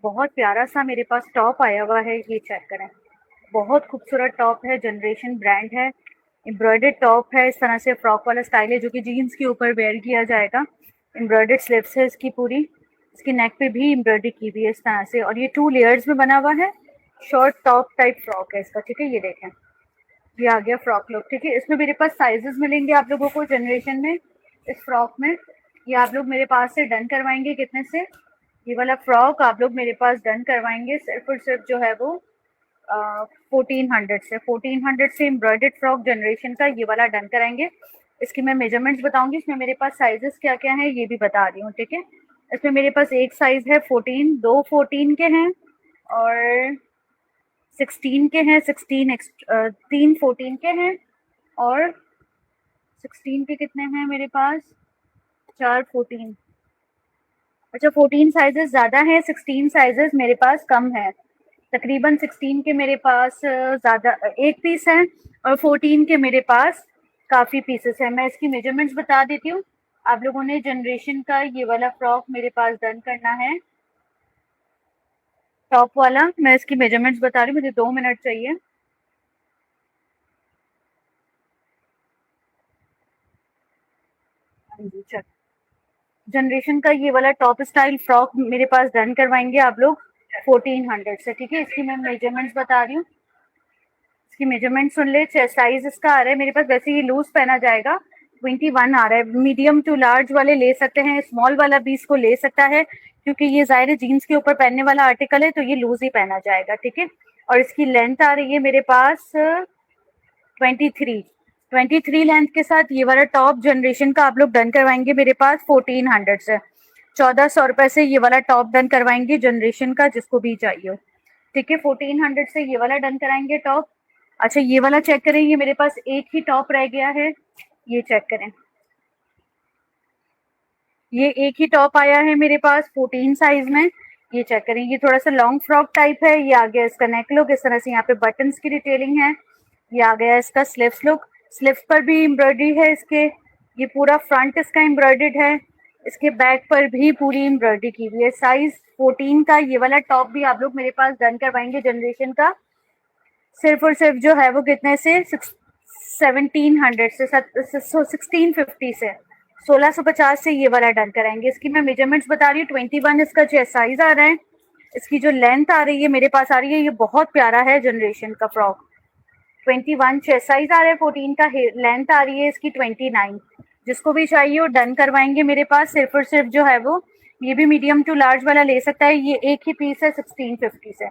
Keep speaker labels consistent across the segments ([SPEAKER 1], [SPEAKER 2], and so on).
[SPEAKER 1] बहुत प्यारा सा मेरे पास टॉप आया हुआ है, ये चेक करें। बहुत खूबसूरत टॉप है, जनरेशन ब्रांड है, एम्ब्रॉयडर्ड टॉप है। इस तरह से फ्रॉक वाला स्टाइल है जो कि जीन्स के ऊपर वेयर किया जाएगा। एम्ब्रॉयडर्ड स्लीव्स है इसकी पूरी, इसकी नेक पे भी एम्ब्रॉयडरी की हुई है इस तरह से, और ये 2 लेयर्स में बना हुआ है। शॉर्ट टॉप टाइप फ्रॉक है इसका, ठीक है। ये देखें, ये आ गया फ्रॉक लुक, ठीक है। इसमें मेरे पास साइजेस मिलेंगे आप लोगों को जनरेशन में, इस फ्रॉक में। ये आप लोग मेरे पास से डन करवाएंगे कितने से? ये वाला फ्रॉक आप लोग मेरे पास डन करवाएंगे सिर्फ और सिर्फ जो है वो 1400 से। 1400 से एम्ब्रॉयडर्ड फ्रॉक जनरेशन का ये वाला डन कराएंगे। इसकी मैं मेजरमेंट्स बताऊंगी, इसमें मेरे पास साइजेस क्या क्या हैं ये भी बता रही हूँ, ठीक है। इसमें मेरे पास एक साइज है 14, 2 14 के हैं और 16 के हैं, 3 14 के हैं और 16 के कितने हैं मेरे पास? 4 14। अच्छा, 14 साइजेस ज़्यादा हैं, 16 साइजेस मेरे पास कम है। तकरीबन 16 के मेरे पास ज़्यादा एक पीस है और 14 के मेरे पास काफ़ी पीसेस हैं। मैं इसकी मेजरमेंट्स बता देती हूँ। आप लोगों ने जनरेशन का ये वाला फ्रॉक मेरे पास डन करना है, टॉप वाला। मैं इसकी मेजरमेंट्स बता रही हूँ, मुझे 2 मिनट चाहिए। हाँ जी, चल। जनरेशन का ये वाला टॉप स्टाइल फ्रॉक मेरे पास डन करवाएंगे आप लोग 1400 से, ठीक है। इसकी मैं मेजरमेंट्स बता रही हूँ, इसकी मेजरमेंट सुन ले। चेस्ट साइज इसका आ रहा है मेरे पास, वैसे ये लूज पहना जाएगा, 21 आ रहा है। मीडियम टू लार्ज वाले ले सकते हैं, स्मॉल वाला भी इसको ले सकता है, क्योंकि ये ज़ाहिर जीन्स के ऊपर पहनने वाला आर्टिकल है तो ये लूज ही पहना जाएगा, ठीक है। और इसकी लेंथ आ रही है मेरे पास 23 लेंथ के साथ ये वाला टॉप जनरेशन का आप लोग डन करवाएंगे मेरे पास 1400 से। 1400 रुपए से ये वाला टॉप डन करवाएंगे जनरेशन का, जिसको भी चाहिए हो, ठीक है। 1400 से ये वाला डन कराएंगे टॉप। अच्छा, ये वाला चेक करें, ये मेरे पास एक ही टॉप रह गया है, ये चेक करें। ये एक ही टॉप आया है मेरे पास 14 साइज में, ये चेक करें। ये थोड़ा सा लॉन्ग फ्रॉक टाइप है। ये आ गया इसका नेक लुक, इस तरह से यहाँ पे बटन्स की डिटेलिंग है। ये आ गया इसका स्लीव्स लुक, स्लीव्स पर भी एम्ब्रॉयडरी है इसके। ये पूरा फ्रंट इसका एम्ब्रॉयडर्ड है, इसके बैक पर भी पूरी एम्ब्रॉयडरी की हुई है। साइज 14 का ये वाला टॉप भी आप लोग मेरे पास डन करवाएंगे जनरेशन का सिर्फ और सिर्फ जो है वो कितने से? 1700 से, 1650 से, 1650 से ये वाला डन कराएंगे। इसकी मैं मेजरमेंट्स बता रही हूँ। 21 इसका चेस्ट साइज आ रहा है, इसकी जो लेंथ आ रही है मेरे पास आ रही है, ये बहुत प्यारा है जनरेशन का फ्रॉक। 21 चेस्ट साइज आ रहा है, 14 का लेंथ आ रही है इसकी 29। जिसको भी चाहिए वो डन करवाएंगे मेरे पास सिर्फ और सिर्फ जो है वो, ये भी मीडियम टू लार्ज वाला ले सकता है। ये एक ही पीस है 1650 से,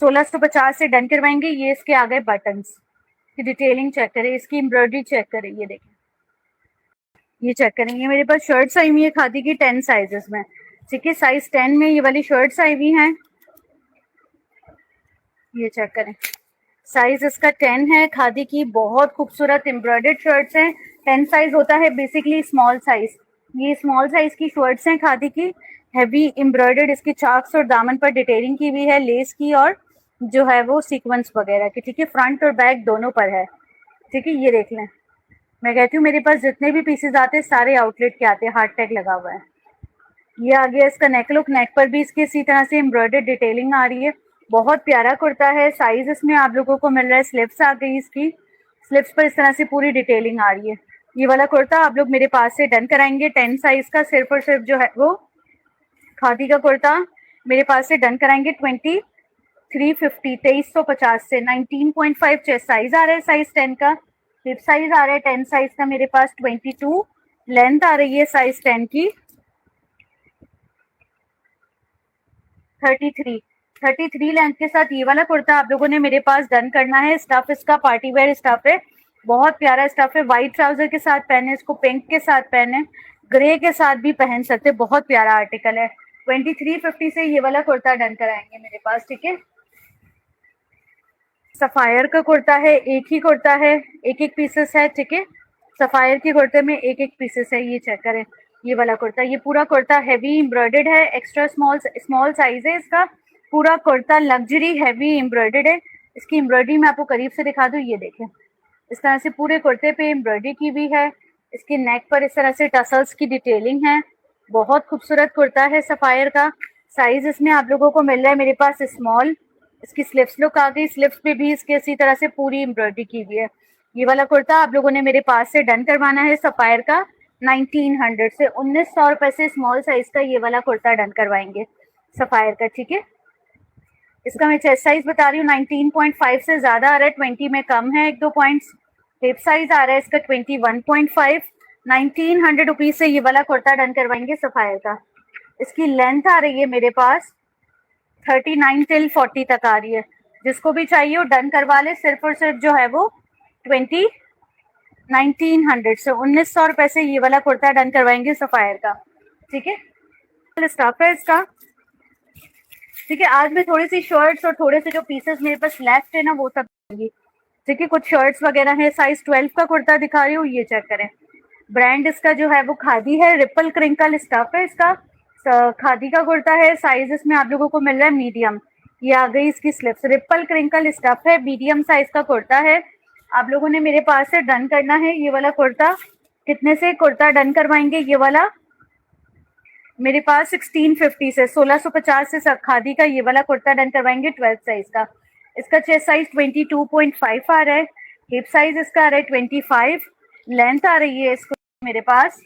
[SPEAKER 1] 1650 से डन करवाएंगे। ये इसके आ गए बटन्स की डिटेलिंग चेक करें, इसकी एम्ब्रॉयडरी चेक करें, ये देखें, ये चेक करें। ये मेरे पास शर्ट्स आई हुई है खादी की 10 साइजेस में, ठीक है। साइज 10 में ये वाली शर्ट्स आई हुई हैं, ये चेक करें। साइज इसका 10 है, खादी की बहुत खूबसूरत एम्ब्रॉयडर्ड शर्ट्स हैं। 10 साइज होता है बेसिकली स्मॉल साइज, ये स्मॉल साइज की शर्ट्स हैं खादी की। हैवी एम्ब्रॉयडर्ड इसकी चाक्स और दामन पर डिटेलिंग की हुई है लेस की, और जो है वो सीक्वेंस वगैरह की, ठीक है। फ्रंट और बैक दोनों पर है, ठीक है। ये देख लें, मैं कहती हूँ मेरे पास जितने भी पीसेज आते हैं सारे आउटलेट के आते हैं, हार्ड टैग लगा हुआ है। ये आ गया इसका नेक लुक, नेक पर भी इसकी इसी तरह से एम्ब्रॉयडर्ड डिटेलिंग आ रही है। बहुत प्यारा कुर्ता है। साइज इसमें आप लोगों को मिल रहा है, स्लिप्स आ गई इसकी, स्लिप्स पर इस तरह से पूरी डिटेलिंग आ रही है। ये वाला कुर्ता आप लोग मेरे पास से डन कराएंगे 10 साइज का, सिर्फ और सिर्फ जो है वो खादी का कुर्ता मेरे पास से डन कराएंगे 2350, 2350 से। 19.5 चेस्ट साइज आ रहा है, साइज 10 का। हिप साइज आ रहा है 10 साइज का मेरे पास 22, लेंथ आ रही है साइज 10 की 33 लेंथ के साथ ये वाला कुर्ता आप लोगों ने मेरे पास डन करना है। स्टफ इसका पार्टी वेयर स्टफ है, बहुत प्यारा स्टफ है। व्हाइट ट्राउजर के साथ पहने, इसको पिंक के साथ पहने, ग्रे के साथ भी पहन सकते, बहुत प्यारा आर्टिकल है। 2350 से ये वाला कुर्ता डन कराएंगे मेरे पास, ठीक है। सफायर का कुर्ता है, एक ही कुर्ता है, एक एक पीसेस है, ठीक है। सफायर के कुर्ते में एक एक पीसेस है, ये चेक करें। ये वाला कुर्ता, ये पूरा कुर्ता हैवी एम्ब्रॉयडर्ड है, एक्स्ट्रा स्मॉल साइज है इसका। पूरा कुर्ता लग्जरी हैवी एम्ब्रॉयडर्ड है। इसकी एम्ब्रॉयडरी मैं आपको करीब से दिखा दूँ, ये देखें, इस तरह से पूरे कुर्ते पे एम्ब्रॉयडरी की हुई है। इसके नेक पर इस तरह से टसल्स की डिटेलिंग है। बहुत खूबसूरत कुर्ता है सफायर का। साइज इसमें आप लोगों को मिल रहा है मेरे पास स्मॉल। इसकी स्लिप्स लुक आ गई, स्लिप्स पे भी इसके इसी तरह से पूरी एम्ब्रॉयडरी की हुई है। ये वाला कुर्ता आप लोगों ने मेरे पास से डन करवाना है सफायर का 1900 से 1900 रुपए से स्मॉल साइज का ये वाला कुर्ता डन करवाएंगे सफायर का, ठीक है। इसका मैं चेस्ट साइज बता रही हूँ 19.5 से ज्यादा आ रहा है, 20 में कम है 1-2 पॉइंट्स। हिप साइज आ रहा है इसका 21.5। 1900 रुपीज से ये वाला कुर्ता डन करवाएंगे सफायर का। इसकी लेंथ आ रही है मेरे पास 39 till 40 तक आ रही है। जिसको भी चाहिए वो डन करवा ले, सिर्फ और सिर्फ जो है वो 1900 से 1900 रुपए से ये वाला कुर्ता डन करवाएंगे सफायर का, ठीक है। स्टफ है इसका, ठीक है। आज मैं थोड़ी सी शर्ट्स और थोड़े से जो पीसेस मेरे पास लेफ्ट है ना वो सब, ठीक है। कुछ शर्ट्स वगैरह है, साइज 12 का कुर्ता दिखा रही हूँ, ये चेक करें। ब्रांड इसका जो है वो खादी है, रिपल क्रिंकल स्टफ है इसका, खादी का कुर्ता है। साइज इसमें आप लोगों को मिल रहा है मीडियम। ये आ गई इसकी स्लिप्स, रिपल क्रिंकल स्टफ है, मीडियम साइज का कुर्ता है। आप लोगों ने मेरे पास से डन करना है ये वाला कुर्ता। कितने से कुर्ता डन करवाएंगे ये वाला? मेरे पास 1650 से 1650 से खादी का ये वाला कुर्ता डन करवाएंगे 12 साइज का। इसका चेस्ट साइज 22.5 आ रहा है, हिप साइज इसका आ रहा है 25, लेंथ आ रही है इसको मेरे पास,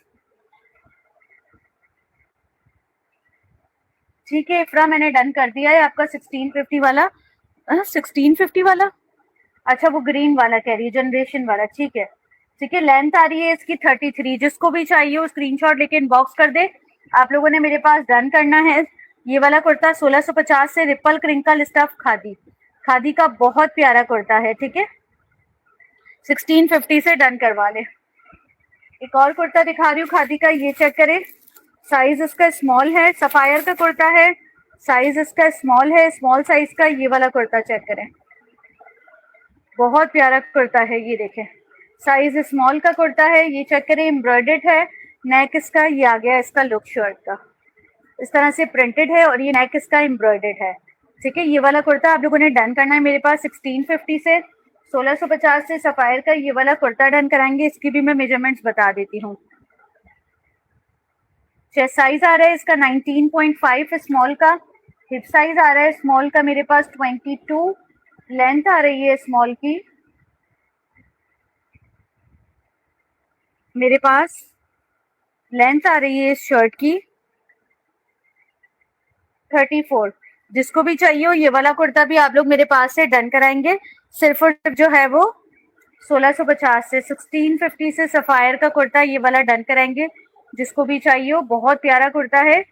[SPEAKER 1] ठीक है। इफ्रा मैंने डन कर दिया है आपका 1650 वाला। 1650 वाला, अच्छा वो ग्रीन वाला कह रही है, जनरेशन वाला, ठीक है ठीक है। लेंथ आ रही है इसकी 33। जिसको भी चाहिए वो स्क्रीनशॉट लेके इनबॉक्स कर दे। आप लोगों ने मेरे पास डन करना है ये वाला कुर्ता 1650 से, ripple crinkle stuff khadi, khadi का बहुत प्यारा कुर्ता है, ठीक है। 1650 से डन करवा ले। एक और कुर्ता दिखा रही हूँ खादी का, ये चेक करें। साइज इसका स्मॉल है, सफायर का कुर्ता है, साइज इसका स्मॉल है, स्मॉल साइज का ये वाला कुर्ता चेक करें, बहुत प्यारा कुर्ता है। ये देखें, साइज स्मॉल का कुर्ता है, ये चेक करें, एम्ब्रॉयडर्ड है। नेक इसका ये आ गया इसका लुक शर्ट का, इस तरह से प्रिंटेड है और ये नेक इसका एम्ब्रॉयडर्ड है, ठीक है। ये वाला कुर्ता आप लोगों ने डन करना है मेरे पास 1650 से। 1650 से सफायर का ये वाला कुर्ता डन कराएंगे। इसकी भी मैं मेजरमेंट्स बता देती हूँ। चेस्ट साइज आ रहा है इसका 19.5 स्मॉल का, हिप साइज आ रहा है स्मॉल का मेरे पास 22, लेंथ आ रही है स्मॉल की मेरे पास, लेंथ आ रही है इस शर्ट की 34। जिसको भी चाहिए हो ये वाला कुर्ता भी आप लोग मेरे पास से डन कराएंगे, सिर्फ और सिर्फ जो है वो 1650 से। 1650 से सफायर का कुर्ता ये वाला डन कराएंगे, जिसको भी चाहिए हो, बहुत प्यारा कुर्ता है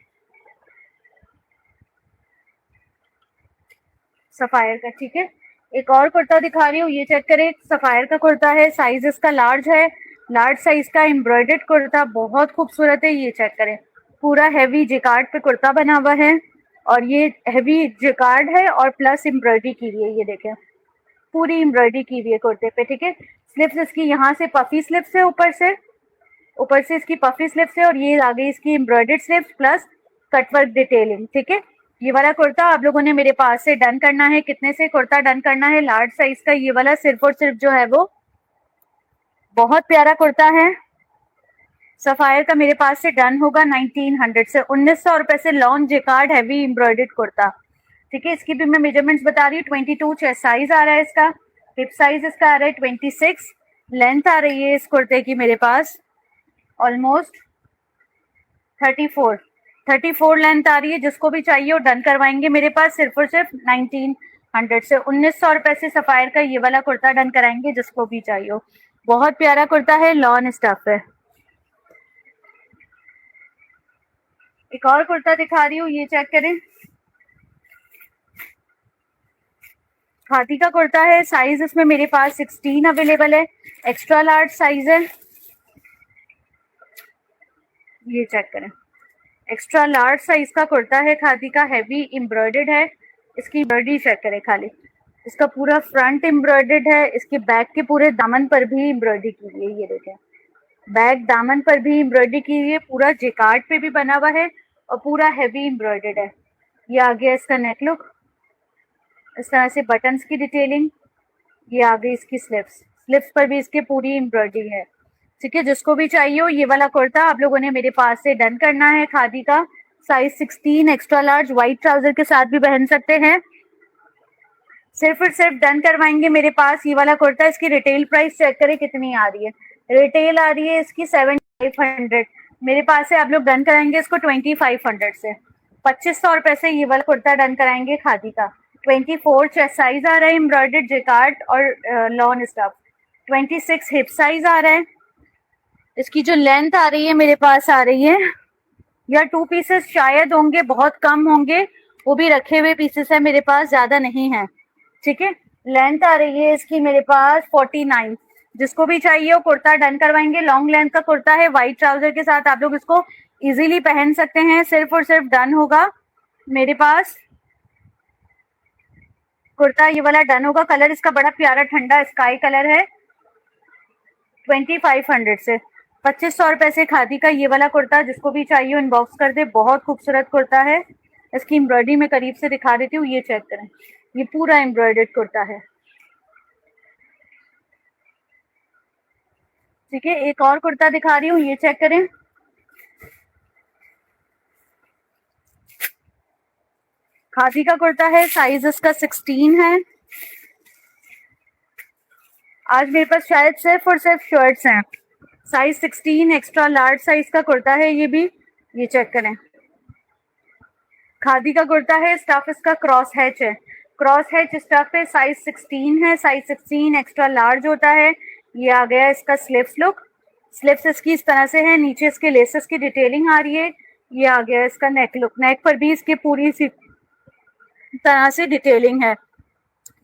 [SPEAKER 1] सफायर का, ठीक है। एक और कुर्ता दिखा रही हूँ, ये चेक करें, सफायर का कुर्ता है, साइज इसका लार्ज है, लार्ज साइज का एम्ब्रॉयडर्ड कुर्ता, बहुत खूबसूरत है। ये चेक करें, पूरा हैवी जिकार्ड पे कुर्ता बना हुआ है और ये हैवी जिकार्ड है और प्लस एम्ब्रॉयडरी की हुई है, ये देखें पूरी एम्ब्रॉयडरी की हुई है कुर्ते पे, ठीक है। स्लिप्स इसकी यहाँ से पफी स्लिप्स है, ऊपर से इसकी पफी स्लिप्स है और ये आ गई इसकी embroidered slips plus cutwork detailing, ठीक है। ये वाला कुर्ता आप लोगों ने मेरे पास से डन करना है। कितने से कुर्ता डन करना है? लार्ज साइज का ये वाला, सिर्फ और सिर्फ जो है वो बहुत प्यारा कुर्ता है सफायर का, मेरे पास से डन होगा 1900 से 1900 रुपए से। Long jacquard heavy embroidered kurta, ठीक है। इसकी भी मैं मेजरमेंट्स बता रही हूँ। 22 चेस्ट साइज आ रहा है इसका, हिप साइज इसका आ रहा है 26, लेंथ आ रही है इस कुर्ते की मेरे पास ऑलमोस्ट 34 लेंथ आ रही है। जिसको भी चाहिए वो डन करवाएंगे मेरे पास, सिर्फ और सिर्फ 1900 से 1900 रुपए से सफायर का ये वाला कुर्ता डन कराएंगे, जिसको भी चाहिए हो। बहुत प्यारा कुर्ता है, लॉन स्टफ है। एक और कुर्ता दिखा रही हूँ, ये चेक करें, खादी का कुर्ता है, साइज इसमें मेरे पास 16 अवेलेबल है, एक्स्ट्रा लार्ज साइज है। ये चेक करें, एक्स्ट्रा लार्ज साइज का कुर्ता है, खादी का, हैवी एम्ब्रॉयडर्ड है। इसकी एम्ब्रॉयडरी चेक करें खाली, इसका पूरा फ्रंट एम्ब्रॉयडर्ड है, इसके बैक के पूरे दामन पर भी एम्ब्रॉयडरी की हुई है, ये देखें बैक दामन पर भी एम्ब्रॉयडरी की हुई है, पूरा जेकार्ड पे भी बना हुआ है और पूरा हैवी एम्ब्रॉयडर्ड है। ये आ गया इसका नेक लुक, इस तरह से बटन्स की डिटेलिंग, ये आ गई इसकी स्लिप्स पर भी इसके पूरी एम्ब्रॉयडरी है, ठीक है। जिसको भी चाहिए हो ये वाला कुर्ता आप लोगों ने मेरे पास से डन करना है। खादी का size 16 extra large, white trouser के साथ भी पहन सकते हैं। सिर्फ और सिर्फ डन करवाएंगे मेरे पास ये वाला कुर्ता। इसकी रिटेल प्राइस चेक करें कितनी आ रही है। रिटेल आ रही है इसकी 7500, मेरे पास से आप लोग डन कराएंगे इसको 2500 से। 2500 रुपए से ये वाला कुर्ता डन कराएंगे खादी का। 24 चेस्ट साइज आ रहा है, एम्ब्रॉयडर्ड जेकार्ड और लॉन स्टफ। 26 हिप साइज आ रहा है। इसकी जो लेंथ आ रही है मेरे पास आ रही है, या 2 पीसेस शायद होंगे, बहुत कम होंगे, वो भी रखे हुए पीसेस है मेरे पास, ज्यादा नहीं है। ठीक है, लेंथ आ रही है इसकी मेरे पास 49। जिसको भी चाहिए वो कुर्ता डन करवाएंगे। लॉन्ग लेंथ का कुर्ता है, व्हाइट ट्राउजर के साथ आप लोग इसको इजीली पहन सकते हैं। सिर्फ और सिर्फ डन होगा मेरे पास कुर्ता, ये वाला डन होगा। कलर इसका बड़ा प्यारा ठंडा स्काई कलर है। 2500 से 2500 रुपए से खादी का ये वाला कुर्ता। जिसको भी चाहिए इनबॉक्स कर दे। बहुत खूबसूरत कुर्ता है। इसकी एम्ब्रॉयडरी में करीब से दिखा देती हूँ, ये चेक करें, ये पूरा एम्ब्रॉयडर्ड कुर्ता है। ठीक है, एक और कुर्ता दिखा रही हूँ, ये चेक करें। खादी का कुर्ता है, साइज इसका 16 है। आज मेरे पास शायद सिर्फ और सिर्फ शर्ट्स हैं। साइज 16 एक्स्ट्रा लार्ज साइज का कुर्ता है ये भी, ये चेक करें। खादी का कुर्ता है, स्टफ इसका क्रॉस हैच है। क्रॉस हैच स्टफ है, साइज 16 है। साइज 16 एक्स्ट्रा लार्ज होता है। ये आ गया इसका स्लीव्स लुक। स्लीव्स इसकी इस तरह से है, नीचे इसके लेसेस की डिटेलिंग आ रही है। ये आ गया इसका नेक लुक। नेक पर भी इसकी पूरी सी तरह से डिटेलिंग है।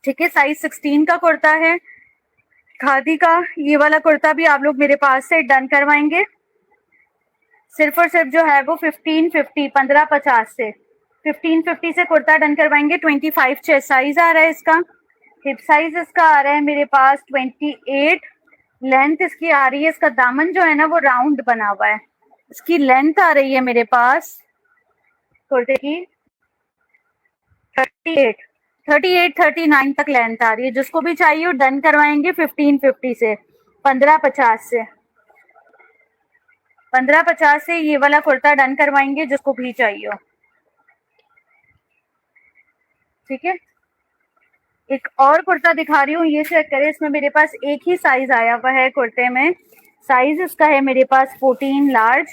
[SPEAKER 1] ठीक है, साइज 16 का कुर्ता है खादी का। ये वाला कुर्ता भी आप लोग मेरे पास से डन करवाएंगे। सिर्फ और सिर्फ जो है वो 1550 से 1550 से कुर्ता डन करवाएंगे। 25 चेस्ट साइज आ रहा है इसका। हिप साइज इसका आ रहा है मेरे पास 28। लेंथ इसकी आ रही है, इसका दामन जो है ना वो राउंड बना हुआ है। इसकी लेंथ आ रही है मेरे पास कुर्ते की 38 39 तक लेंथ आ रही है। जिसको भी चाहिए वो डन करवाएंगे 1550 से 1550 से 1550 से ये वाला कुर्ता डन करवाएंगे जिसको भी चाहिए हो। ठीक है, एक और कुर्ता दिखा रही हूँ, ये चेक करें। इसमें मेरे पास एक ही साइज आया हुआ है कुर्ते में। साइज इसका है मेरे पास 14 लार्ज।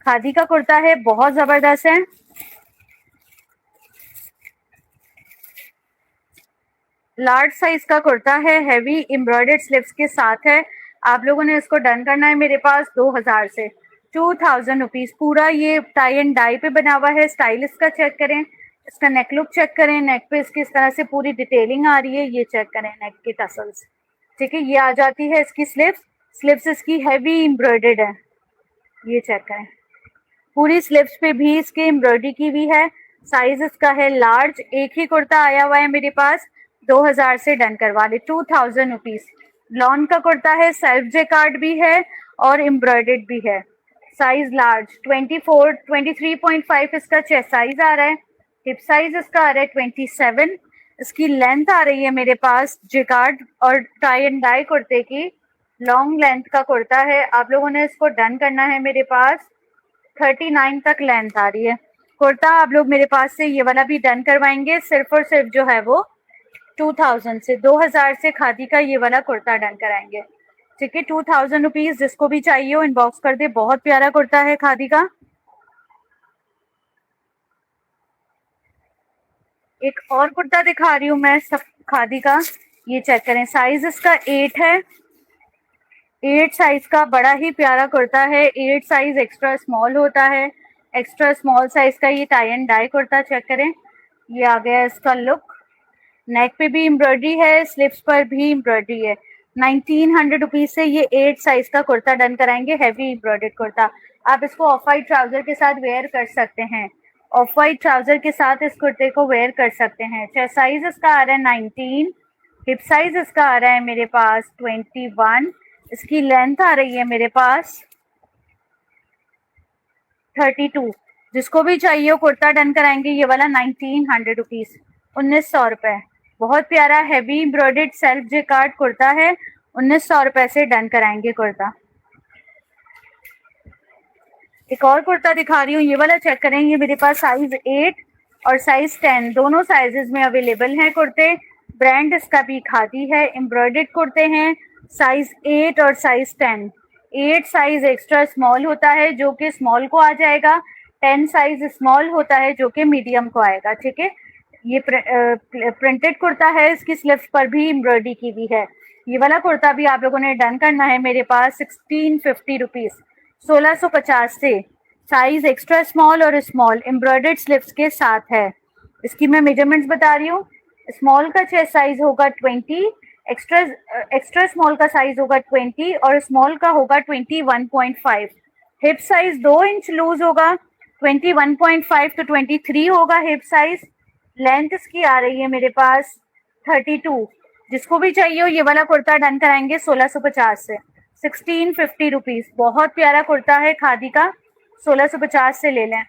[SPEAKER 1] खादी का कुर्ता है, बहुत जबरदस्त है। लार्ज साइज का कुर्ता है, हैवी एम्ब्रॉयडर्ड स्लीव्स के साथ है। आप लोगों ने इसको डन करना है मेरे पास 2000 से 2000 रुपीज। पूरा ये टाई एंड डाई पे बना हुआ है। स्टाइल इसका चेक करें, इसका नेक लुक चेक करें। नेक पे इसकी इस तरह से पूरी डिटेलिंग आ रही है, ये चेक करें नेक के टसल्स। ठीक है, ये आ जाती है इसकी स्लीव्स। स्लीव्स इसकी हैवी एम्ब्रॉयडर्ड है, ये चेक करें। पूरी स्लीव्स पे भी इसके एम्ब्रॉयडरी की भी है। साइज इसका है लार्ज। एक ही कुर्ता आया हुआ है मेरे पास, 2000 से डन करवा ले 2000 रुपीज। लॉन का कुर्ता है, सेल्फ जेकार्ड भी है और एम्ब्रॉयडर्ड भी है। साइज लार्ज 23.5 इसका चेस्ट साइज आ रहा है। हिप साइज इसका आ रहा है 27। इसकी लेंथ आ रही है मेरे पास जेकार्ड और टाई एंड डाई कुर्ते की। लॉन्ग लेंथ का कुर्ता है। आप लोगों ने इसको डन करना है मेरे पास 39 तक लेंथ आ रही है। कुर्ता आप लोग मेरे पास से ये वाला भी डन करवाएंगे। सिर्फ और सिर्फ जो है वो 2000 से 2000 से खादी का ये वाला कुर्ता डन कराएंगे। ठीक है, 2000 रुपीज। जिसको भी चाहिए हो इनबॉक्स कर दे। बहुत प्यारा कुर्ता है खादी का। एक और कुर्ता दिखा रही हूँ मैं सब खादी का, ये चेक करें। साइज इसका 8 है। 8 साइज का बड़ा ही प्यारा कुर्ता है। 8 साइज एक्स्ट्रा स्मॉल होता है। एक्स्ट्रा स्मॉल साइज का ये tie and dye kurta check करें। ये आ गया इसका लुक। नेक पे भी एम्ब्रॉयडरी है, स्लीव्स पर भी एम्ब्रॉयडरी है। 1900 रुपीज से ये 8 साइज का कुर्ता डन कराएंगे। Heavy embroidered kurta. आप इसको ऑफ वाइट ट्राउजर के साथ वेयर कर सकते हैं। ऑफ वाइट ट्राउजर के साथ इस कुर्ते को वेयर कर सकते हैं। चेस्ट साइज इसका आ रहा है 19। हिप साइज इसका आ रहा है मेरे पास 21। इसकी लेंथ आ रही है मेरे पास 32। जिसको भी चाहिए वो कुर्ता डन कराएंगे ये वाला 1900 रुपीज, 1900 रुपए। बहुत प्यारा heavy embroidered self jacquard kurta है। 1900 रुपए से डन कराएंगे कुर्ता। एक और कुर्ता दिखा रही हूँ, ये वाला चेक करें। ये मेरे पास साइज 8 और साइज 10 दोनों साइजेस में अवेलेबल हैं कुर्ते। ब्रांड इसका भी खादी है, एम्ब्रॉयडर्ड कुर्ते हैं, साइज 8 और साइज 10। 8 साइज एक्स्ट्रा स्मॉल होता है जो कि स्मॉल को आ जाएगा, 10 साइज स्मॉल होता है जो कि मीडियम को आएगा। ठीक है, ये प्रिंटेड कुर्ता है, इसकी स्लीव्स पर भी एम्ब्रॉयडरी की हुई है। ये वाला कुर्ता भी आप लोगों ने डन करना है मेरे पास 1650 रुपीज, 1650 से। साइज एक्स्ट्रा स्मॉल और स्मॉल एम्ब्रॉयडर्ड स्लीव्स के साथ है। इसकी मैं मेजरमेंट्स बता रही हूँ। स्मॉल का चेस्ट साइज होगा 20, एक्स्ट्रा एक्स्ट्रा स्मॉल का साइज होगा 20 और स्मॉल का होगा 21.5। हिप साइज 2 इंच लूज होगा, 21.5 तो 23 होगा हिप साइज। लेंथ इसकी आ रही है मेरे पास 32। जिसको भी चाहिए हो ये वाला कुर्ता डन कराएंगे 1650 से, 1650 रुपीज। बहुत प्यारा कुर्ता है खादी का, 1650 से ले लें।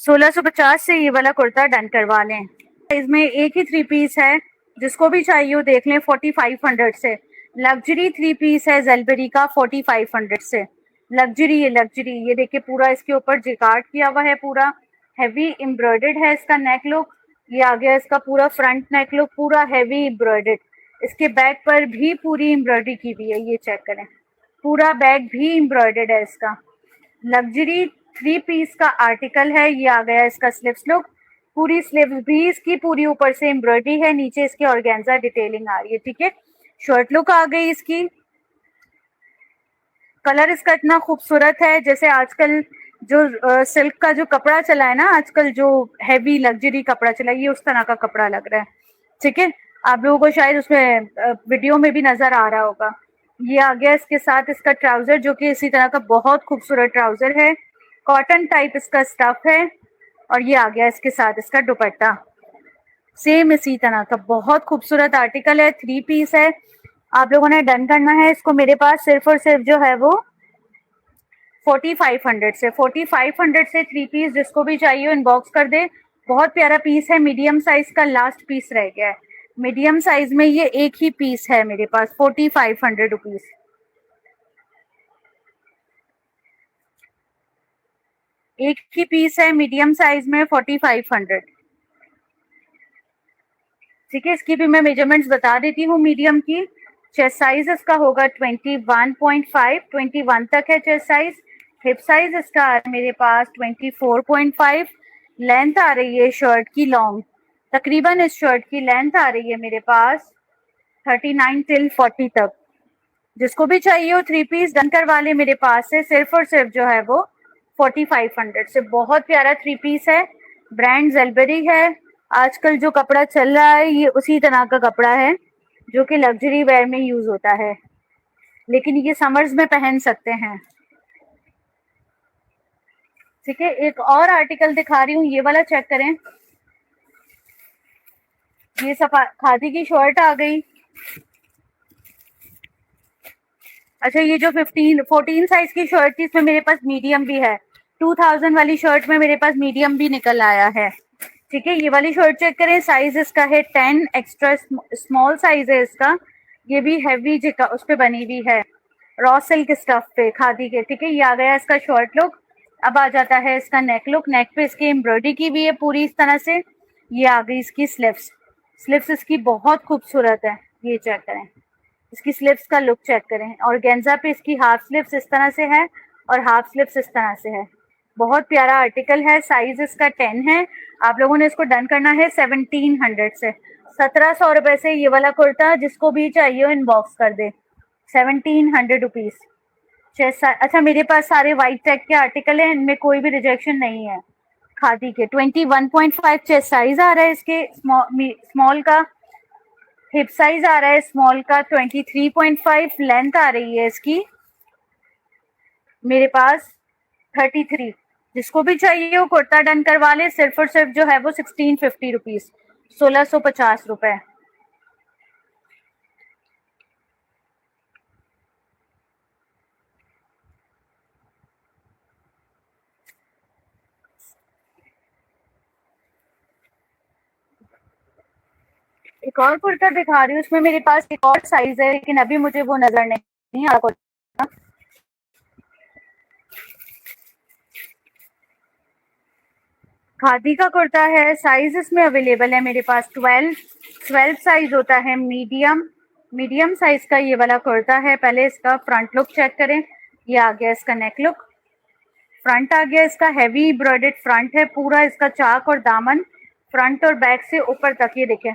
[SPEAKER 1] 1650 से ये वाला कुर्ता डन करवा लें। इसमें एक ही 3 पीस है, जिसको भी चाहिए हो देख लें 4500 से। लग्जरी 3 पीस है जेलबेरी का 4500 से। लग्जरी ये देखिए, पूरा इसके ऊपर जिकार्ड किया हुआ है, पूरा हैवी एम्ब्रॉयडर्ड है इसका नेक लुक। ये आ गया इसका पूरा फ्रंट नेक लुक, पूरा हैवी एम्ब्रॉयडर्ड। इसके बैक पर भी पूरी एम्ब्रॉयडरी की हुई है, ये चेक करें, पूरा बैक भी एम्ब्रॉयडर्ड है इसका। लग्जरी 3 पीस का आर्टिकल है। ये आ गया इसका स्लीव्स लुक, पूरी स्लीव्स भी इसकी पूरी ऊपर से एम्ब्रॉयडरी है, नीचे इसकी ऑर्गेन्जा डिटेलिंग आ रही है। ठीक है, शर्ट लुक आ गई इसकी। कलर इसका इतना खूबसूरत है, जैसे आजकल जो सिल्क का जो कपड़ा चला है ना, आजकल जो हैवी लग्जरी कपड़ा चला है, ये उस तरह का कपड़ा लग रहा है। ठीक है, आप लोगों को शायद उसमें वीडियो में भी नजर आ रहा होगा। ये आ गया इसके साथ इसका ट्राउजर, जो कि इसी तरह का बहुत खूबसूरत ट्राउजर है, कॉटन टाइप इसका स्टफ है। और ये आ गया इसके साथ इसका दुपट्टा, सेम इसी तरह का बहुत खूबसूरत आर्टिकल है, 3 पीस है। आप लोगों ने डन करना है इसको मेरे पास सिर्फ और सिर्फ जो है वो 4500 से। 4500 से 3 पीस जिसको भी चाहिए इनबॉक्स कर दे। बहुत प्यारा पीस है, मीडियम साइज का लास्ट पीस रह गया है। मीडियम साइज में ये एक ही पीस है मेरे पास, 4500 रुपीज। एक ही पीस है मीडियम साइज में 4500। ठीक है, इसकी भी मैं मेजरमेंट्स बता देती हूँ। मीडियम की चेस्ट साइज इसका होगा 21.5, 21 तक है चेस्ट साइज। हिप साइज इसका मेरे पास 24.5। लेंथ आ रही है शर्ट की लॉन्ग, तकरीबन इस शर्ट की लेंथ आ रही है मेरे पास 39 till 40 तक। जिसको भी चाहिए हो 3 पीस डन करवा ले मेरे पास से, सिर्फ और सिर्फ जो है वो 4500 से। बहुत प्यारा 3 पीस है, ब्रांड जेलबेरी है। आजकल जो कपड़ा चल रहा है ये उसी तरह का कपड़ा है जो कि लग्जरी वेयर में यूज होता है, लेकिन ये समर्स में पहन सकते हैं। ठीक है, एक और आर्टिकल दिखा रही हूँ, ये वाला चेक करें। ये सफा खादी की शर्ट आ गई। अच्छा, ये जो 14 साइज की शर्ट थी इसमें मेरे पास मीडियम भी है। 2000 वाली शर्ट में मेरे पास मीडियम भी निकल आया है। ठीक है, ये वाली शर्ट चेक करें, साइज इसका है 10, एक्स्ट्रा स्मॉल साइज है इसका। ये भी हैवी जिका उस पे बनी हुई है, रॉ सिल्क स्टफ पे खादी के। ठीक है, ये आ गया इसका शर्ट लुक। अब आ जाता है इसका नेक लुक। नेक पे इसकी एम्ब्रॉयडरी की हुई है पूरी इस तरह से। ये आ गई इसकी स्लीव्स। स्लीव्स इसकी बहुत खूबसूरत है, ये चेक करें, इसकी स्लीव्स का लुक चेक करें। और गेंजा पे इसकी हाफ स्लीव्स इस तरह से है और हाफ स्लीव्स इस तरह से है। बहुत प्यारा आर्टिकल है, साइज इसका 10 है। आप लोगों ने इसको डन करना है 1700 से, 1700 रुपए से ये वाला कुर्ता जिसको भी चाहिए हो इनबॉक्स कर दे, 1700 रुपीज। अच्छा, मेरे पास सारे वाइट टैग के आर्टिकल हैं, इनमें कोई भी रिजेक्शन नहीं है। खादी के 21.5 चेस्ट साइज आ रहा है इसके स्मॉल का। हिप साइज आ रहा है स्मॉल का 23.5। लेंथ आ रही है इसकी मेरे पास 33। जिसको भी चाहिए वो कुर्ता डन करवा ले, सिर्फ और सिर्फ जो है वो 1650 रुपीज, 1650 रुपए। एक और कुर्ता दिखा रही हूँ, उसमें मेरे पास एक और साइज है लेकिन अभी मुझे वो नजर नहीं आ रहा कुर्ता। खादी का कुर्ता है, साइज इसमें अवेलेबल है मेरे पास 12 साइज होता है, मीडियम साइज का ये वाला कुर्ता है। पहले इसका फ्रंट लुक चेक करें, ये आ गया इसका नेक लुक, फ्रंट आ गया इसका, हैवी एम्ब्रॉयडर्ड फ्रंट है पूरा इसका, चाक और दामन फ्रंट और बैक से ऊपर तक। ये देखें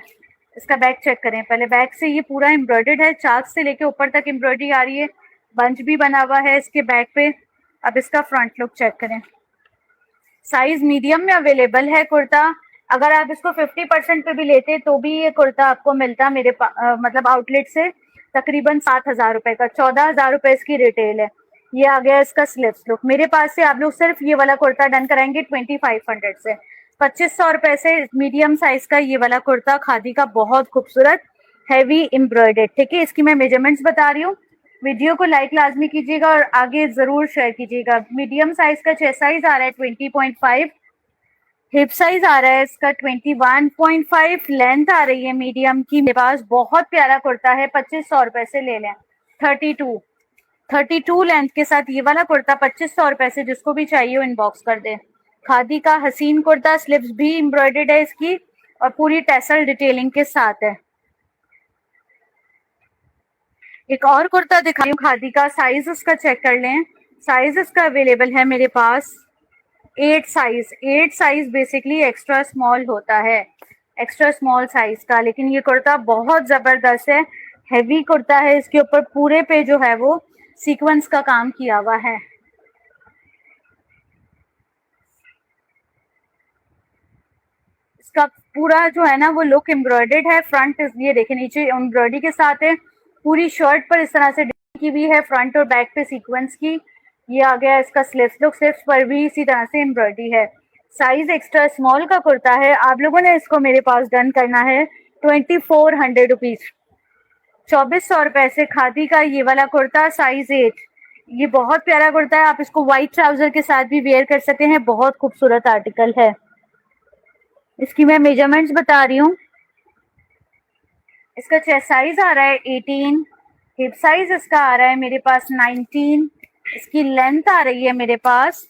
[SPEAKER 1] इसका बैक चेक करें पहले, बैक से ये पूरा एम्ब्रॉयडर्ड है, चाक से लेके ऊपर तक एम्ब्रॉयडरी आ रही है, बंच भी बना हुआ है इसके बैक पे। अब इसका फ्रंट लुक चेक करें, साइज मीडियम में अवेलेबल है कुर्ता। अगर आप इसको 50% पे भी लेते तो भी ये कुर्ता आपको मिलता मेरे मतलब आउटलेट से तकरीबन 7,000 रुपए का, 14,000 रुपए इसकी रिटेल है। ये आ गया इसका स्लीव्स लुक। मेरे पास से आप लोग सिर्फ ये वाला कुर्ता डन कराएंगे 2500 से, 2500 रुपए से मीडियम साइज का ये वाला कुर्ता खादी का, बहुत खूबसूरत हैवी एम्ब्रॉयडर्ड। ठीक है, इसकी मैं मेजरमेंट्स बता रही हूँ। वीडियो को लाइक लाजमी कीजिएगा और आगे जरूर शेयर कीजिएगा। मीडियम साइज का चेस्ट साइज आ रहा है 20.5, हिप साइज आ रहा है इसका 21.5, लेंथ आ रही है मीडियम की। मेरे पास बहुत प्यारा कुर्ता है, 2500 रुपए से ले लें। 32 लेंथ के साथ ये वाला कुर्ता 2500 रुपए से, जिसको भी चाहिए वो इनबॉक्स कर दे। खादी का हसीन कुर्ता, स्लीव्स भी एम्ब्रॉयडर्ड है इसकी और पूरी टैसल डिटेलिंग के साथ है। एक और कुर्ता दिखा रही हूँ खादी का, साइज उसका चेक कर लें। साइज इसका अवेलेबल है मेरे पास 8 साइज बेसिकली एक्स्ट्रा स्मॉल होता है, एक्स्ट्रा स्मॉल साइज का। लेकिन ये कुर्ता बहुत जबरदस्त है, हैवी कुर्ता है, इसके ऊपर पूरे पे जो है वो सीक्वेंस का काम किया हुआ है। इसका पूरा जो है ना वो लुक एम्ब्रॉयडर्ड है, फ्रंट ये देखे नीचे एम्ब्रॉयडरी के साथ है, पूरी शर्ट पर इस तरह से की भी है, फ्रंट और बैक पे सीक्वेंस की। ये आ गया इसका स्लीव्स लुक, स्लीव्स पर भी इसी तरह से एम्ब्रॉयडरी है। साइज एक्स्ट्रा स्मॉल का कुर्ता है, आप लोगों ने इसको मेरे पास डन करना है 2400 रुपीज, 2400 रुपए से। खादी का ये वाला कुर्ता साइज 8, ये बहुत प्यारा कुर्ता है, आप इसको व्हाइट ट्राउजर के साथ भी वेयर कर सकते हैं, बहुत खूबसूरत आर्टिकल है। इसकी मैं मेजरमेंट्स बता रही हूँ। इसका चेस्ट साइज आ रहा है 18, हिप साइज इसका आ रहा है मेरे पास 19, इसकी लेंथ आ रही है मेरे पास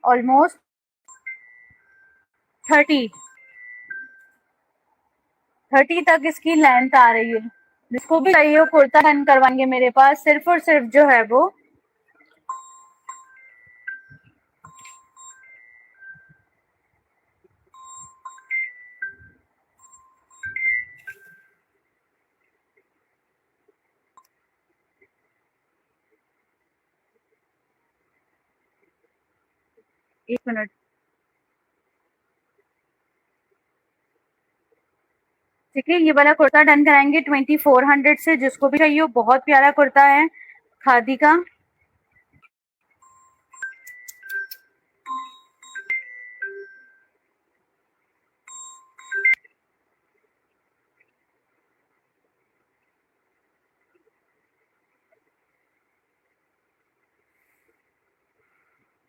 [SPEAKER 1] ऑलमोस्ट 30 तक इसकी लेंथ आ रही है। जिसको भी चाहिए वो कुर्ता डन करवाएंगे मेरे पास, सिर्फ और सिर्फ जो है वो एक मिनट, ठीक है। ये वाला कुर्ता डन कराएंगे 2400 से, जिसको भी चाहिए, बहुत प्यारा कुर्ता है खादी का।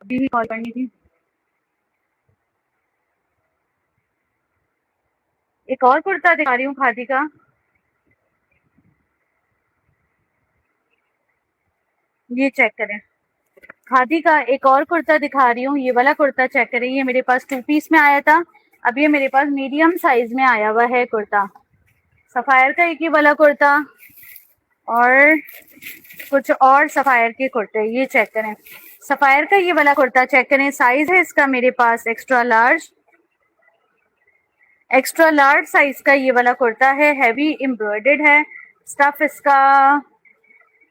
[SPEAKER 1] अभी भी कॉल करनी थी। एक और कुर्ता दिखा रही हूँ खादी का, ये चेक करें। खादी का एक और कुर्ता दिखा रही हूँ, ये वाला कुर्ता चेक करें। ये मेरे पास 2 पीस में आया था, अब ये मेरे पास मीडियम साइज में आया हुआ है कुर्ता। सफायर का एक ही वाला कुर्ता और कुछ और सफायर के कुर्ते, ये चेक करें। सफायर का ये वाला कुर्ता चेक करें, साइज है इसका मेरे पास एक्स्ट्रा लार्ज साइज का ये वाला कुर्ता है, हैवी एम्ब्रॉयडर्ड है। स्टफ इसका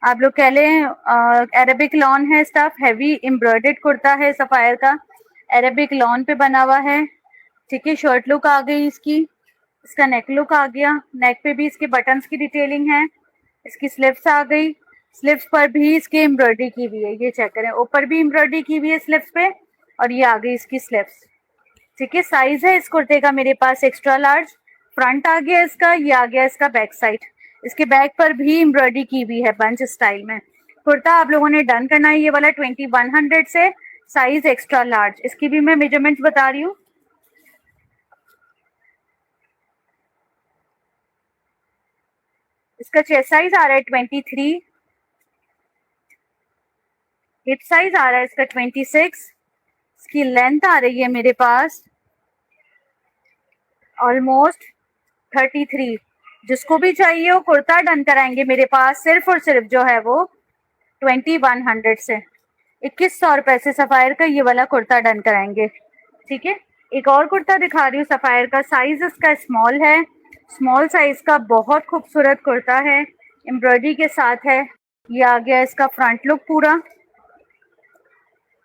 [SPEAKER 1] आप लोग कह लें अरेबिक लॉन है, स्टफ हैवी एम्ब्रॉयडर्ड कुर्ता है सफायर का, अरेबिक लॉन पे बना हुआ है। ठीक है, शर्ट लुक आ गई इसकी, इसका नेक लुक आ गया, नेक पे भी इसके बटन्स की डिटेलिंग है, इसकी स्लीव्स आ गई, स्लीव्स पर भी इसकी एम्ब्रॉयडरी की हुई है, ये चेक करें, ऊपर भी एम्ब्रॉयडरी की हुई है स्लीव्स पे, और ये आ गई इसकी स्लीव्स। ठीक है, साइज है इस कुर्ते का मेरे पास एक्स्ट्रा लार्ज, फ्रंट आ गया इसका, ये आ गया इसका बैक साइड, इसके बैक पर भी एम्ब्रॉयडरी की हुई है बंच स्टाइल में। कुर्ता आप लोगों ने डन करना है ये वाला 2100 से, साइज एक्स्ट्रा लार्ज। इसकी भी मैं मेजरमेंट्स बता रही हूँ। इसका चेस्ट साइज आ रहा है 23, हिप साइज आ रहा है इसका 26, इसकी लेंथ आ रही है मेरे पास ऑलमोस्ट 33। जिसको भी चाहिए वो कुर्ता डन कराएंगे मेरे पास सिर्फ और सिर्फ जो है वो 2100 से, 2100 रुपए से सफायर का ये वाला कुर्ता डन कराएंगे। ठीक है, एक और कुर्ता दिखा रही हूँ सफायर का, साइज इसका स्मॉल है, स्मॉल साइज का बहुत खूबसूरत कुर्ता है, एम्ब्रॉयडरी के साथ है। ये आ गया इसका फ्रंट लुक पूरा,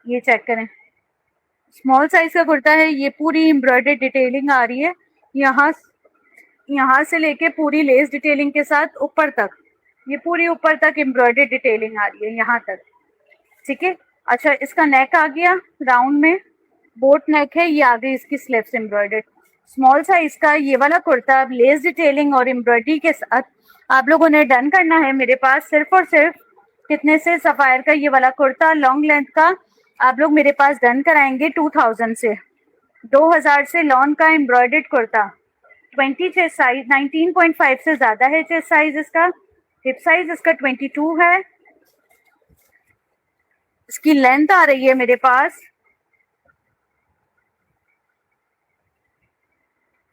[SPEAKER 1] ये चेक करें, स्मॉल साइज का कुर्ता है, ये पूरी एम्ब्रॉयडरी डिटेलिंग आ रही है, यहाँ से लेके पूरी लेस डिटेलिंग के साथ ऊपर तक, ये पूरी ऊपर तक एम्ब्रॉयडरी डिटेलिंग आ रही है यहाँ तक। ठीक है, अच्छा इसका नेक आ गया राउंड में, बोट नेक है, ये आ गई इसकी स्लीव्स एम्ब्रॉयडर्ड। स्मॉल साइज का ये वाला कुर्ता अब लेस डिटेलिंग और एम्ब्रॉयडरी के साथ आप लोगों ने डन करना है मेरे पास सिर्फ और सिर्फ कितने से, सफायर का ये वाला कुर्ता लॉन्ग लेंथ का आप लोग मेरे पास डन कराएंगे 2000 से, 2000 से लॉन का एम्ब्रॉयडर्ड कुर्ता, 20 चेस्ट साइज, 19.5 से ज्यादा है चेस्ट साइज इसका, हिप साइज इसका 22 है, इसकी लेंथ आ रही है मेरे पास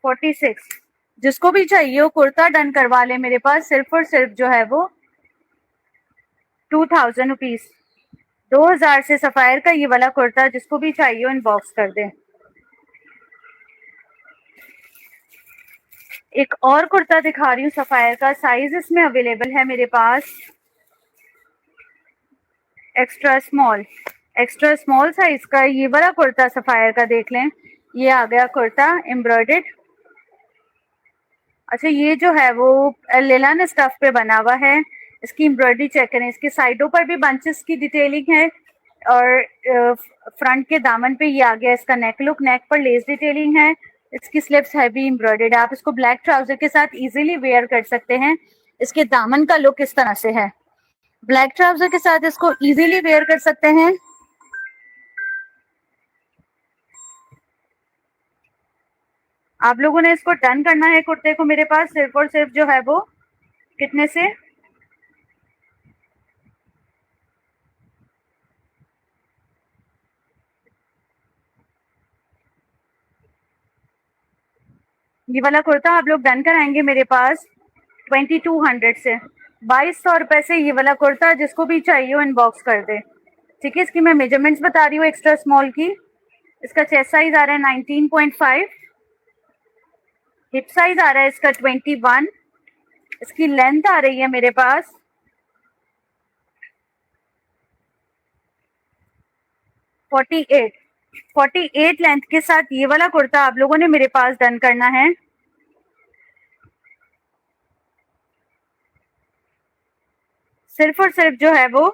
[SPEAKER 1] 46। जिसको भी चाहिए वो कुर्ता डन करवा ले मेरे पास सिर्फ और सिर्फ जो है वो 2000 रुपीज, 2000 से सफायर का ये वाला कुर्ता जिसको भी चाहिए इनबॉक्स कर दे। एक और कुर्ता दिखा रही हूँ सफायर का, साइज इसमें अवेलेबल है मेरे पास extra small, extra small size का ये वाला कुर्ता सफायर का देख लें, ये आ गया कुर्ता एम्ब्रॉयडर्ड। अच्छा ये जो है वो लेलन स्टफ पे बना हुआ है, इसकी एम्ब्रॉयडरी चेक करें, इसके साइडों पर भी बंचेस की डिटेलिंग है और फ्रंट के दामन पे ये आ गया इसका नेक लुक, नेक पर लेस डिटेलिंग है, इसकी स्लिप्स हैवी एम्ब्रॉयडर्ड, आप इसको ब्लैक ट्राउजर के साथ इजीली वेयर कर सकते हैं। इसके दामन का लुक इस तरह से है, ब्लैक ट्राउजर के साथ इसको इजीली वेयर कर सकते हैं। आप लोगों ने इसको डन करना है कुर्ते को मेरे पास सिर्फ और सिर्फ जो है वो कितने से, ये वाला कुर्ता आप लोग डन कराएंगे मेरे पास 2200 से, 2200 रुपए से ये वाला कुर्ता जिसको भी चाहिए वो इनबॉक्स कर दे। ठीक है, इसकी मैं मेजरमेंट्स बता रही हूँ एक्स्ट्रा स्मॉल की, इसका चेस्ट साइज आ रहा है 19.5, हिप साइज आ रहा है इसका 21, इसकी लेंथ आ रही है मेरे पास 48 लेंथ के साथ ये वाला कुर्ता आप लोगों ने मेरे पास डन करना है सिर्फ और सिर्फ जो है वो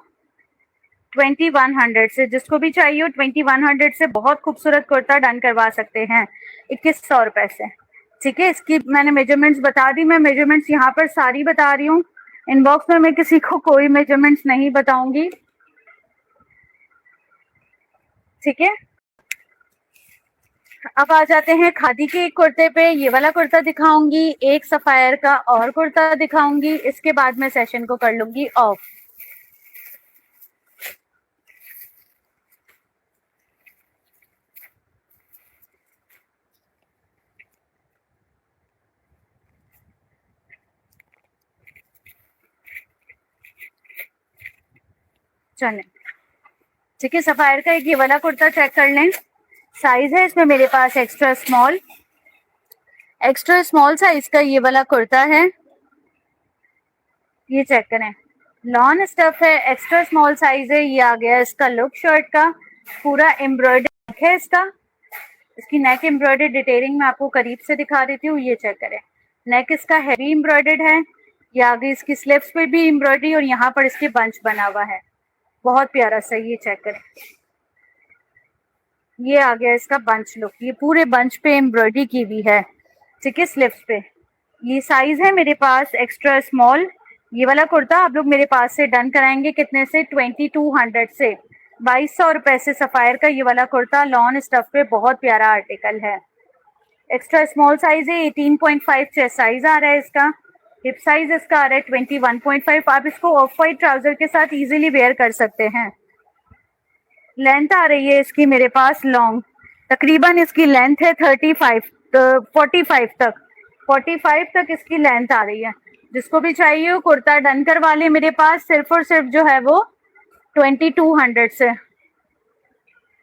[SPEAKER 1] 2100 से, जिसको भी चाहिए 2100 से बहुत खूबसूरत कुर्ता डन करवा सकते हैं 2100 रुपए से। ठीक है, इसकी मैंने मेजरमेंट्स बता दी, मैं मेजरमेंट्स यहाँ पर सारी बता रही हूँ, इनबॉक्स में मैं किसी को कोई मेजरमेंट्स नहीं बताऊंगी। ठीक है, अब आ जाते हैं खादी के एक कुर्ते पे, ये वाला कुर्ता दिखाऊंगी, एक सफायर का और कुर्ता दिखाऊंगी, इसके बाद मैं सेशन को कर लूंगी ऑफ। चलें, ठीक है, सफायर का एक ये वाला कुर्ता चेक कर लें, साइज है इसमें मेरे पास extra small, extra small size का ये वाला कुर्ता है, ये चेक करें, लॉन स्टफ है, एक्स्ट्रा स्मॉल साइज है, ये आ गया इसका लुक शर्ट का, पूरा एम्ब्रॉयडरी है इसका, इसकी नेक एम्ब्रॉयडरी डिटेलिंग मैं आपको करीब से दिखा देती हूँ, ये चेक करें, नेक इसका हैवी एम्ब्रॉयडर्ड है, ये आगे इसकी स्लीव्स पे भी एम्ब्रॉयडरी और यहाँ पर इसके बंच बना हुआ है, बहुत प्यारा सा, ये चेक करें, ये आ गया इसका बंच लुक, ये पूरे बंच पे एम्ब्रॉयडरी की हुई है। ठीक है, स्लीव्स पे, ये साइज है मेरे पास एक्स्ट्रा स्मॉल, ये वाला कुर्ता आप लोग मेरे पास से डन कराएंगे कितने से, 2200 से, 2200 रुपए से सफायर का ये वाला कुर्ता लॉन स्टफ पे बहुत प्यारा आर्टिकल है, एक्स्ट्रा स्मॉल साइज है, 18.5 चेस्ट साइज आ रहा है इसका, हिप साइज इसका आ रहा है 21.5। आप इसको ऑफ वाइट ट्राउजर के साथ इजीली वेयर कर सकते हैं। लेंथ आ रही है इसकी मेरे पास लॉन्ग, तकरीबन इसकी लेंथ है 45 तक, 45 तक इसकी लेंथ आ रही है। जिसको भी चाहिए वो कुर्ता डन करवा ले मेरे पास, सिर्फ और सिर्फ जो है वो 2200 से,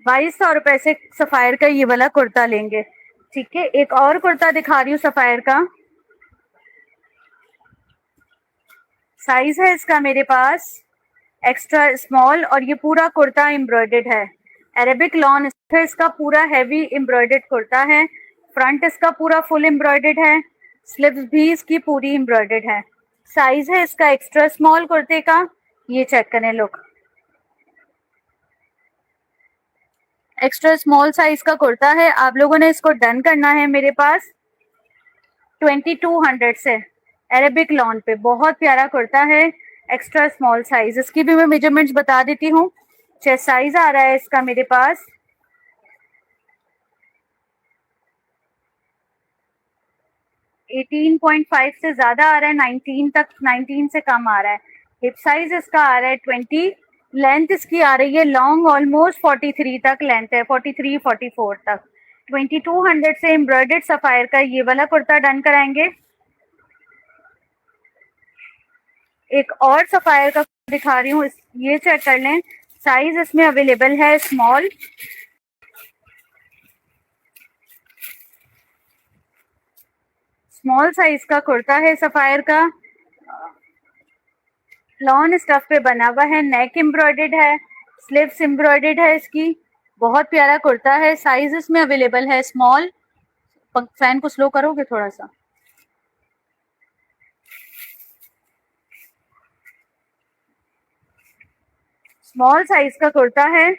[SPEAKER 1] 2200 रुपए से सफायर का ये वाला कुर्ता लेंगे। ठीक है, एक और कुर्ता दिखा रही हूँ सफायर का। साइज है इसका मेरे पास एक्स्ट्रा स्मॉल और ये पूरा कुर्ता एम्ब्रॉयडर्ड है। अरेबिक लॉन इसका पूरा हैवी एम्ब्रॉयडर्ड कुर्ता है। फ्रंट इसका पूरा फुल एम्ब्रॉयडर्ड है, स्लीव्स भी इसकी पूरी एम्ब्रॉयडर्ड है। साइज है इसका एक्स्ट्रा स्मॉल कुर्ते का, ये चेक करें लुक। एक्स्ट्रा स्मॉल साइज का कुर्ता है। आप लोगों ने इसको डन करना है मेरे पास 2200 से। अरेबिक लॉन पे बहुत प्यारा कुर्ता है, एक्स्ट्रा स्मॉल साइज। इसकी भी मैं मेजरमेंट्स बता देती हूँ। चेस्ट साइज आ रहा है इसका मेरे पास 18.5 से ज्यादा आ रहा है, 19 तक, 19 से कम आ रहा है। हिप साइज इसका आ रहा है 20। लेंथ इसकी आ रही है लॉन्ग ऑलमोस्ट 43 तक लेंथ है, 43-44 तक। 2200 से एम्ब्रॉयडर्ड सफायर का ये वाला कुर्ता डन कराएंगे। एक और सफायर का दिखा रही हूँ, ये चेक कर लें। साइज इसमें अवेलेबल है स्मॉल, स्मॉल साइज का कुर्ता है सफायर का। लॉन स्टफ पे बना हुआ है, नेक एम्ब्रॉयडर्ड है, स्लीव्स एम्ब्रॉयडर्ड है इसकी। बहुत प्यारा कुर्ता है। साइज इसमें अवेलेबल है स्मॉल। फैन को स्लो करोगे थोड़ा सा। स्मॉल साइज का कुर्ता है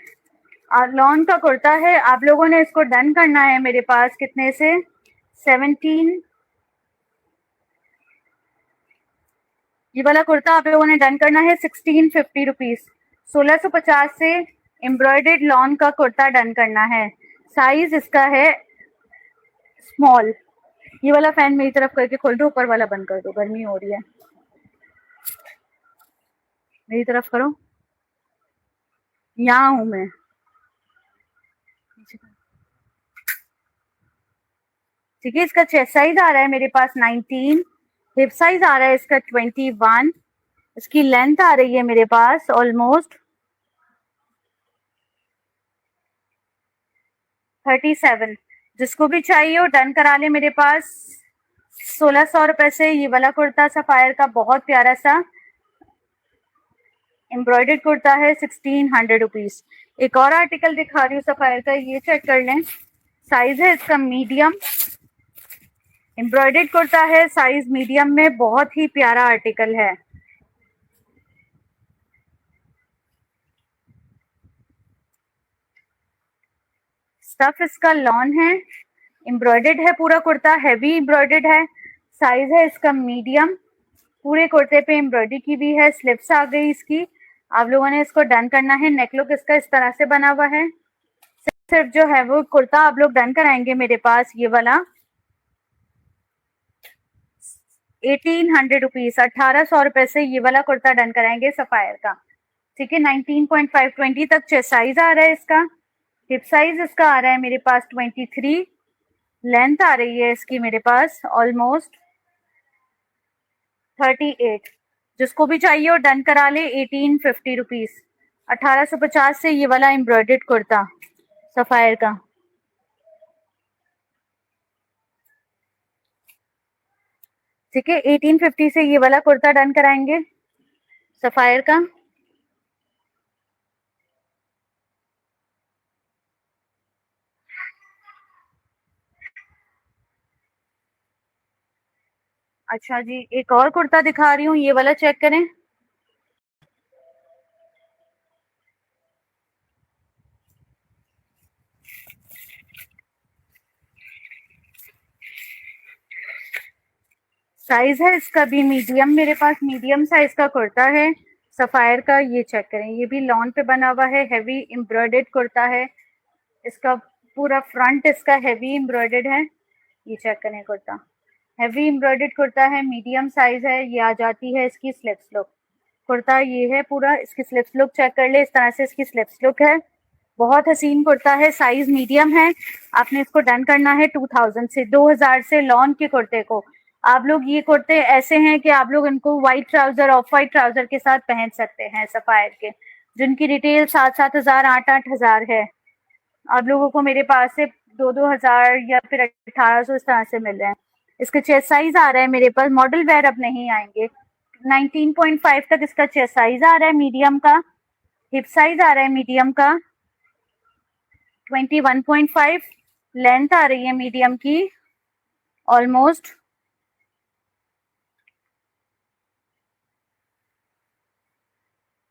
[SPEAKER 1] और लॉन का कुर्ता है। आप लोगों ने इसको डन करना है मेरे पास कितने से, 17। ये वाला कुर्ता आप लोगों ने डन करना है 1650 रुपीज, 1650 से एम्ब्रॉयडर्ड लॉन का कुर्ता डन करना है। साइज इसका है स्मॉल। ये वाला फैन मेरी तरफ करके खोल दो, ऊपर वाला बंद कर दो, गर्मी हो रही है। मेरी तरफ करो, यहाँ हूं मैं। ठीक है, इसका चेस्ट साइज आ रहा है मेरे पास 19, हिप साइज आ रहा है इसका 21, इसकी लेंथ आ रही है मेरे पास ऑलमोस्ट 37। जिसको भी चाहिए वो डन करा ले मेरे पास। 1600 रुपए से ये वाला कुर्ता सफायर का बहुत प्यारा सा एम्ब्रॉयडर्ड कुर्ता है 1600 रुपीज। एक और आर्टिकल दिखा रही हूँ सफायर का, ये चेक कर लें। साइज है इसका मीडियम, एम्ब्रॉयडर्ड कुर्ता है, साइज मीडियम में, बहुत ही प्यारा आर्टिकल है। स्टफ इसका लॉन है, एम्ब्रॉयडर्ड है पूरा कुर्ता, हैवी एम्ब्रॉयडर्ड है। साइज है इसका मीडियम, पूरे कुर्ते पे एम्ब्रॉयडरी की भी है, स्लिप्स आ गई इसकी। आप लोगों ने इसको डन करना है। नेक लुक इसका इस तरह से बना हुआ है। सिर्फ जो है वो कुर्ता आप लोग डन कराएंगे मेरे पास ये वाला 1800 रुपीज, 1800 रुपए से ये वाला कुर्ता डन कराएंगे सफायर का। ठीक है, 19.5 20 तक चेस्ट साइज आ रहा है इसका। हिप साइज इसका आ रहा है मेरे पास 23, लेंथ आ रही है इसकी मेरे पास ऑलमोस्ट 38। जिसको भी चाहिए वो डन करा ले 1850 रुपीज, 1850 से ये वाला एम्ब्रॉयडर्ड कुर्ता सफायर का। ठीक है, 1850 से ये वाला कुर्ता डन कराएंगे सफायर का। अच्छा जी, एक और कुर्ता दिखा रही हूँ, ये वाला चेक करें। साइज है इसका भी मीडियम, मेरे पास मीडियम साइज का कुर्ता है सफायर का। ये चेक करें, ये भी लॉन पे बना हुआ है, हैवी एम्ब्रॉयडर्ड कुर्ता है। इसका पूरा फ्रंट इसका हैवी एम्ब्रॉयडर्ड है। ये चेक करें कुर्ता, हैवी एम्ब्रॉयडर्ड कुर्ता है, मीडियम साइज है। ये आ जाती है इसकी स्लिप्स लुक। कुर्ता ये है पूरा, इसकी स्लिप्स लुक चेक कर ले, इस तरह से इसकी स्लिप्स लुक है। बहुत हसीन कुर्ता है, साइज मीडियम है। आपने इसको डन करना है 2000 से, 2000 से लॉन के कुर्ते को। आप लोग ये कुर्ते ऐसे हैं कि आप लोग इनको white trouser, of white trouser के साथ पहन सकते हैं सफायर के, जिनकी रिटेल 7-7 हजार, 8-8 हजार है। आप लोगों को मेरे पास से 2-2 हजार या फिर 1800 इस तरह से मिल रहे हैं। इसका चेस्ट साइज आ रहा है मेरे पास, मॉडल वेयर अब नहीं आएंगे। 19.5 तक इसका चेस्ट साइज आ रहा है मीडियम का। हिप साइज आ रहा है मीडियम का 21.5। लेंथ आ रही है मीडियम की ऑलमोस्ट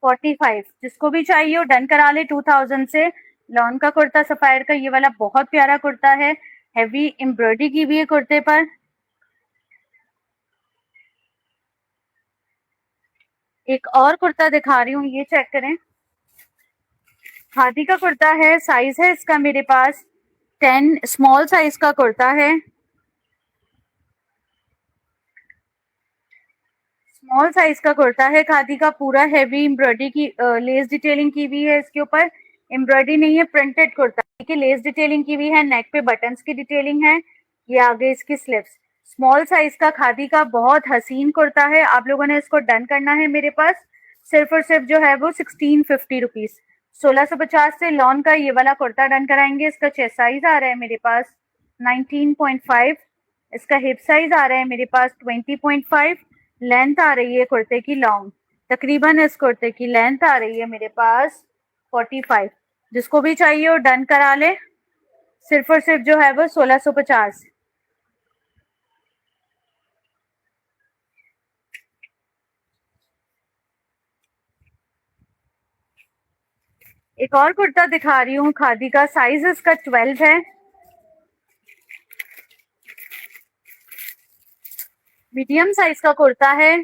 [SPEAKER 1] 45। जिसको भी चाहिए वो डन करा ले 2000 से। लॉन का कुर्ता सफायर का ये वाला बहुत प्यारा कुर्ता है, हैवी एम्ब्रॉयडरी की भी है कुर्ते पर। एक और कुर्ता दिखा रही हूँ, ये चेक करें। खादी का कुर्ता है, साइज है इसका मेरे पास 10, स्मॉल साइज का कुर्ता है। स्मॉल साइज का कुर्ता है खादी का, पूरा हैवी एम्ब्रॉयडरी की लेस डिटेलिंग की हुई है इसके ऊपर। एम्ब्रॉयडरी नहीं है, प्रिंटेड कुर्ता, ठीक है। लेस डिटेलिंग की हुई है, नेक पे बटन्स की डिटेलिंग है। ये आगे इसकी स्लिप्स। स्मॉल साइज का खादी का बहुत हसीन कुर्ता है। आप लोगों ने इसको डन करना है मेरे पास सिर्फ और सिर्फ जो है वो 1650 रुपीज, 1650 से लॉन का ये वाला कुर्ता डन कराएंगे। इसका चेस्ट साइज आ रहा है मेरे पास 19.5। इसका हिप साइज आ रहा है मेरे पास 20.5। लेंथ आ रही है कुर्ते की लॉन्ग, तकरीबन इस कुर्ते की लेंथ आ रही है मेरे पास 45। जिसको भी चाहिए वो डन करा ले, सिर्फ और सिर्फ जो है वो 1650। एक और कुर्ता दिखा रही हूँ खादी का, साइज इसका 12 है। मीडियम साइज का कुर्ता है,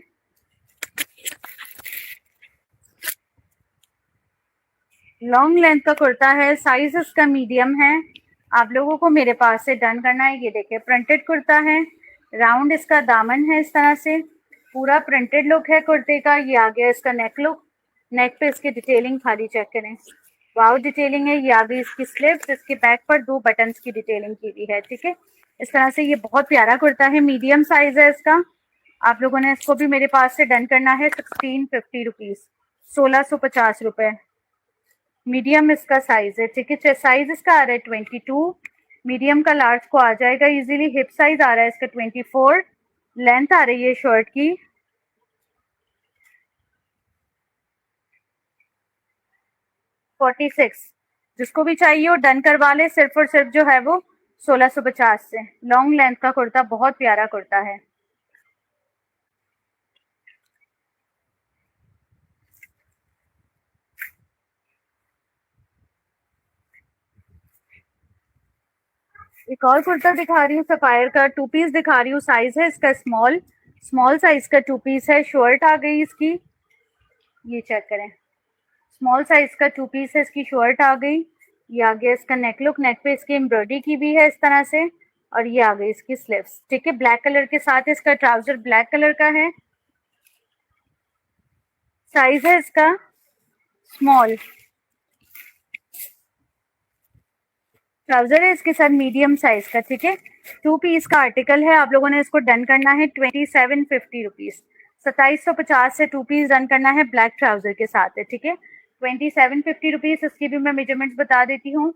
[SPEAKER 1] लॉन्ग लेंथ का कुर्ता है, साइज इसका मीडियम है। आप लोगों को मेरे पास से डन करना है। ये देखिए प्रिंटेड कुर्ता है, राउंड इसका दामन है, इस तरह से पूरा प्रिंटेड लुक है कुर्ते का। ये आ गया इसका नेक लुक, नेक पे इसकी डिटेलिंग खाली चेक करें, वाव डिटेलिंग है। ये आ गई इसकी स्लिप्स, इसके बैक पर 2 बटन्स की डिटेलिंग की हुई है, ठीक है। इस तरह से ये बहुत प्यारा कुर्ता है, मीडियम साइज है इसका। आप लोगों ने इसको भी मेरे पास से डन करना है 1650 रुपीज, 1650 रुपए। मीडियम इसका साइज है, ठीक है। साइज इसका आ रहा है 22, मीडियम का लार्ज को आ जाएगा इजीली। हिप साइज आ रहा है इसका 24। लेंथ आ रही है शर्ट की 46। जिसको भी चाहिए वो डन करवा ले, सिर्फ और सिर्फ जो है वो 1650 से। लॉन्ग लेंथ का कुर्ता, बहुत प्यारा कुर्ता है। एक और कुर्ता दिखा रही हूँ सफायर का, 2 पीस दिखा रही हूँ। साइज है इसका स्मॉल, स्मॉल साइज का 2 पीस है। शर्ट आ गई इसकी, ये चेक करें, स्मॉल साइज का 2 पीस है, इसकी शर्ट आ गई। ये आ गया इसका नेक लुक, नेक पे इसकी एम्ब्रॉयडरी की भी है इस तरह से। और ये आ गई इसकी स्लीव्स, ठीक है। ब्लैक कलर के साथ इसका ट्राउजर ब्लैक कलर का है। साइज है इसका स्मॉल, ट्राउजर है इसके साथ मीडियम साइज का, ठीक है। 2 पीस का आर्टिकल है। आप लोगों ने इसको डन करना है 2750 रुपीज, 2750 से 2 पीस डन करना है, ब्लैक ट्राउजर के साथ है, ठीक है। 2750 रुपीज। इसकी भी मैं मेजरमेंट्स बता देती हूँ।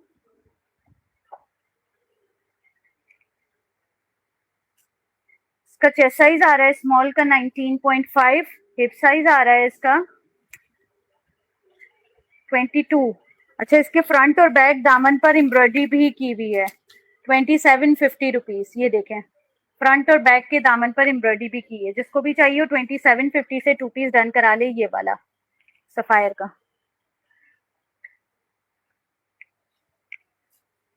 [SPEAKER 1] इसका चेस्ट साइज आ रहा है स्मॉल का 19.5। हिप साइज आ रहा है इसका 22। अच्छा, इसके फ्रंट और बैक दामन पर एम्ब्रॉयडरी भी की हुई है। 2750 रुपीज। ये देखें, फ्रंट और बैक के दामन पर एम्ब्रॉयडरी भी की है। जिसको भी चाहिए 2750 से 2 पीस डन करा ले, ये वाला सफायर का।